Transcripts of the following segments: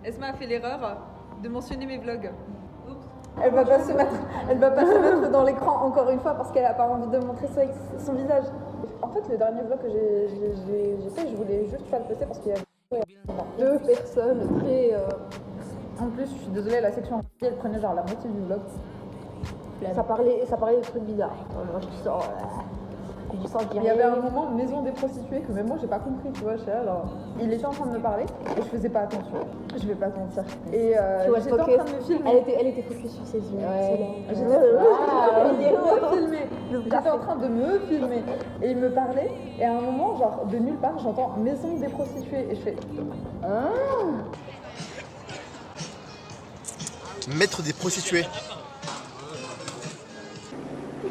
Esma a fait l'erreur de mentionner mes vlogs. Elle va pas se mettre dans l'écran encore une fois parce qu'elle a pas envie de montrer son visage. En fait, le dernier vlog que j'ai fait, je voulais juste pas le poster parce qu'il y avait deux personnes très. En plus, je suis désolée, la section elle prenait genre la moitié du vlog. Ça parlait de trucs bizarres. Moi, je dis ça. Il y avait un moment maison des prostituées que même moi j'ai pas compris, tu vois. Alors, il était en train de me parler et je faisais pas attention. Je vais pas te mentir. Et j'étais en train de me filmer. Elle était focus sur ses yeux. J'étais en train de me filmer et il me parlait et à un moment, genre de nulle part, j'entends maison des prostituées et je fais Maître des prostituées.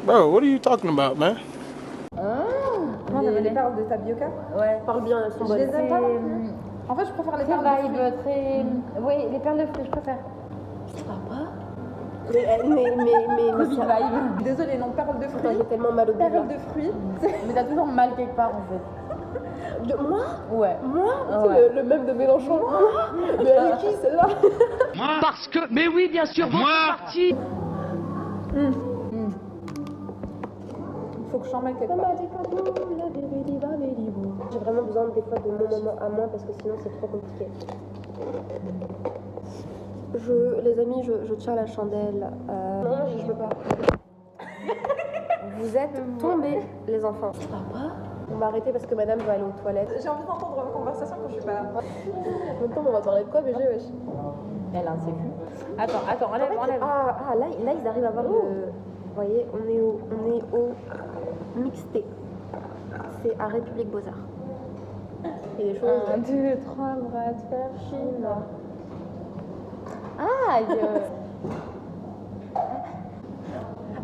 Bro, what are you talking about, man? les perles de tapioca. Ouais, parle bien, elles sont Je bonnes. les aime pas non plus. En fait, je préfère les perles de fruits. très... Oui, les perles de fruits, je préfère. Ça va pas. Mais Désolée, non, perles de fruits. j'ai tellement mal au début. Perles de fruits. Mais t'as toujours mal quelque part, en fait. De moi Ouais. Moi Ouais. Le même de Mélenchon. Mais elle est qui celle-là? Parce que, mais oui, bien sûr, votre parti. Faut que je t'en mette quelque part. J'ai vraiment besoin des fois de mon moment à moi parce que sinon c'est trop compliqué. Les amis, je tiens la chandelle. Non, je peux pas. Vous êtes tombés, les enfants. Ça va pas? On va arrêter parce que madame va aller aux toilettes. J'ai envie d'entendre une conversation quand je suis pas là. En même temps, on va parler de quoi, BG, wesh? Elle a un sécu. Attends, enlève. Là, ils arrivent à voir le... Vous voyez, on est au mixté. C'est à République Beaux-Arts. Il y a des choses... 1, 2, 3, bras de fer, Chine. Aïe.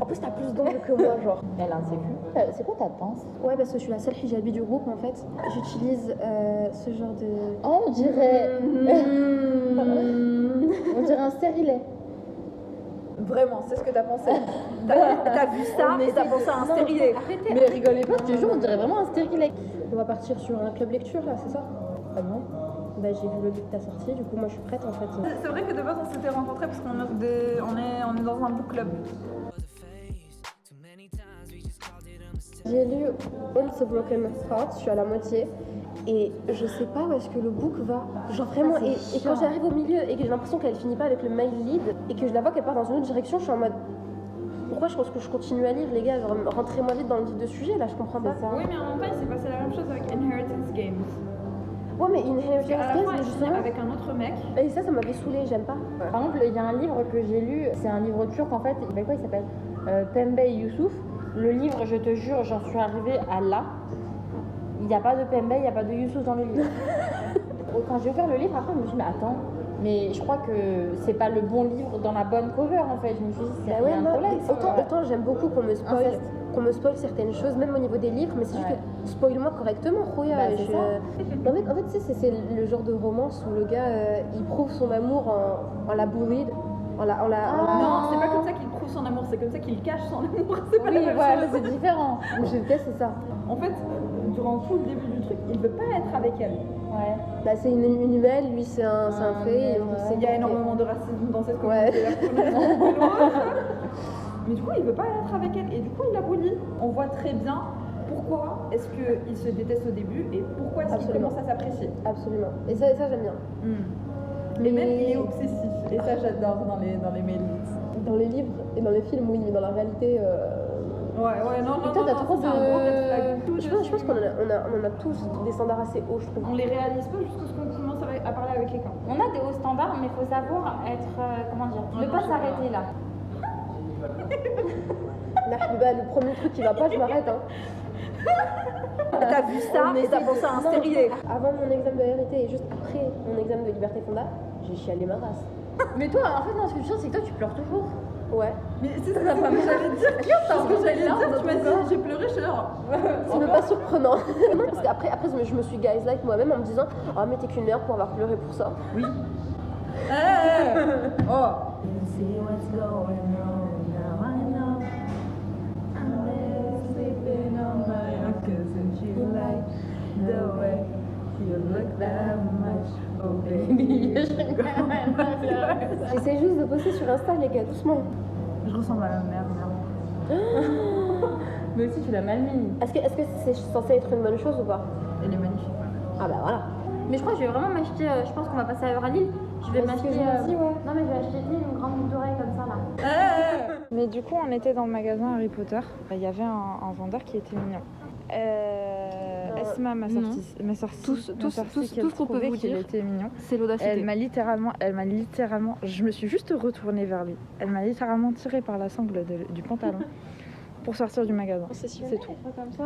En plus, t'as plus d'ongles que moi, genre. Elle a un sécu. C'est quoi ta danse? Ouais, parce que je suis la seule hijabi du groupe, en fait. J'utilise ce genre de... Oh, on dirait... on dirait un stérilet. Vraiment, c'est ce que t'as pensé. T'as vu ça et t'as pensé à un stérilet. Mais rigolez pas, je te jure, on dirait vraiment un stérilet. On va partir sur un club lecture, là, c'est ça? Ah bon? Bah, j'ai vu le livre que t'as sorti, du coup, moi, je suis prête, en fait. C'est vrai que de base, on s'était rencontrés parce qu'on est dans un book club. J'ai lu All the Broken Hearts, je suis à la moitié. Et je sais pas où est-ce que le book va. Genre vraiment, et quand j'arrive au milieu et que j'ai l'impression qu'elle finit pas avec le male lead et que je la vois qu'elle part dans une autre direction, je suis en mode pourquoi je pense que je continue à lire, les gars, genre rentrez-moi vite dans le vif de sujet, là je comprends pas. Oui, mais en même temps, il s'est passé la même chose avec Inheritance Games. Ouais, mais Inheritance À la fin, Games, elle justement. finit avec un autre mec. Et ça m'avait saoulé, j'aime pas. Par exemple, il y a un livre que j'ai lu, c'est un livre turc en fait, il s'appelle Pembe Yusuf. Le livre, je te jure, j'en suis arrivée à là. Il n'y a pas de Pembe, il n'y a pas de Youssouf dans le livre. Quand j'ai ouvert le livre, après, je me suis dit, mais attends, mais je crois que c'est pas le bon livre dans la bonne cover en fait. Je me suis dit, c'est un problème. Autant j'aime beaucoup qu'on me spoil certaines choses, même au niveau des livres, mais c'est juste que spoil-moi correctement, Rouya. Bah, c'est ça. En fait, tu sais, c'est le genre de romance où le gars il prouve son amour en la bullied. Non, c'est pas comme ça qu'il prouve son amour, c'est comme ça qu'il cache son amour. C'est pas la Oui, même voilà, chose. c'est différent. Je déteste ça. En fait, durant tout le début du truc, il veut pas être avec elle. Ouais. Bah, c'est une humaine, lui c'est un fait. Et Il y a énormément de racisme dans cette Ouais. communauté. Mais du coup, il veut pas être avec elle et du coup, il la bully. On voit très bien pourquoi est-ce qu'il se déteste au début et pourquoi est-ce qu'il commence à s'apprécier. Absolument. Et ça j'aime bien. Mais même, il est obsessif. Et ça, j'adore dans les mails. Dans les livres et dans les films, oui, mais dans la réalité. Ouais, non. Putain, t'as trop de. c'est un gros red flag. Je pense qu'on en a tous des standards assez hauts, je trouve. On les réalise pas jusqu'à ce qu'on commence à parler avec quelqu'un. On a des hauts standards, mais il faut savoir être, comment dire, ne pas s'arrêter là. Bah, le premier truc qui va pas, je m'arrête. Hein. T'as vu ça et t'as pensé à un stérilet. Avant mon examen de RT et juste après mon examen de liberté fonda, j'ai chialé ma race. Mais toi, en fait, non, ce que je sais, c'est que toi, tu pleures toujours. Ouais. Mais c'est ça, ce que j'allais dire. Ce que j'allais dire, tu m'as dit, j'ai pleuré, je suis là. C'est même pas surprenant. Non, parce qu'après je me suis guys like moi-même en me disant oh mais t'es qu'une merde pour avoir pleuré pour ça. Oui. Oh. The way you look that much, oh baby, you should go. J'essaie juste de poster sur Insta, les gars, doucement. Je ressemble à ma mère, vraiment. Mais aussi, tu l'as mal mis. Est-ce que c'est censé être une bonne chose ou pas? Elle est magnifique. Ah bah voilà. Mais je crois que je vais vraiment m'acheter. Je pense qu'on va passer à Euralil. Je vais Bah, c'est ce m'acheter. que je me dis, ouais. Non, mais je vais acheter une grande boucle d'oreille comme ça là. Mais du coup, on était dans le magasin Harry Potter. Il y avait un vendeur qui était mignon. Esma m'a sorti Tout ce qu'on peut vous qu'il dire, était mignon. c'est l'audacité. Elle m'a littéralement, je me suis juste retournée vers lui. Elle m'a littéralement tiré par la sangle du pantalon pour sortir du magasin. C'est tout. Comme ça.